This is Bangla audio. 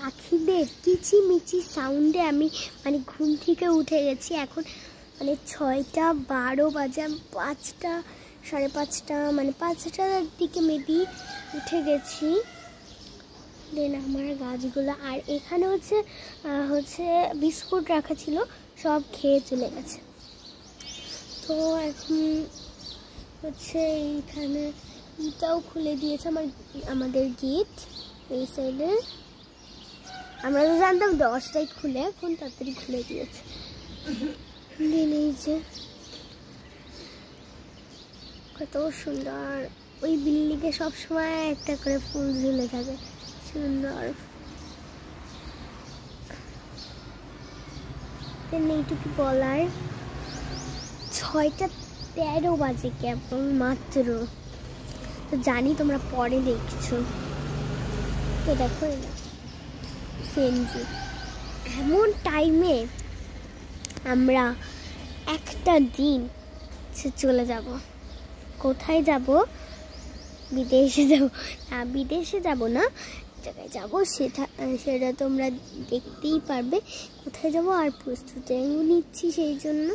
পাখিদের কিচিমিচি সাউন্ডে আমি মানে ঘুম থেকে উঠে গেছি। এখন মানে 6:12 বাজে, 5টা 5:30 মানে 5টার দিকে মেবি উঠে গেছি। দেন আমার গাছগুলো, আর এখানে হচ্ছে বিস্কুট রাখা ছিল, সব খেয়ে চলে গেছে। তো এখন হচ্ছে এইখানে ইটাও খুলে দিয়েছে আমাদের গেট এই সাইডে। আমরা তো জানতাম 10টায় খুলে, এখন তাড়াতাড়ি খুলে দিয়েছে। এই যে কত সুন্দর, ওই বিল্ডিংয়ে সবসময় একটা করে ফুল ঝুলে থাকে, সুন্দর। এইটুকু বলার, 6:13 বাজে কেবল মাত্র। তো জানি তোমরা পরে দেখছো। তো দেখো না সেনজি, এমন টাইমে আমরা একটা দিন চলে যাব। কোথায় যাব? বিদেশে যাব না, বিদেশে যাব না, জায়গায় যাব সেটা তোমরা দেখতেই পারবে কোথায় যাব। আর প্রস্তুতি নিচ্ছি সেই জন্য।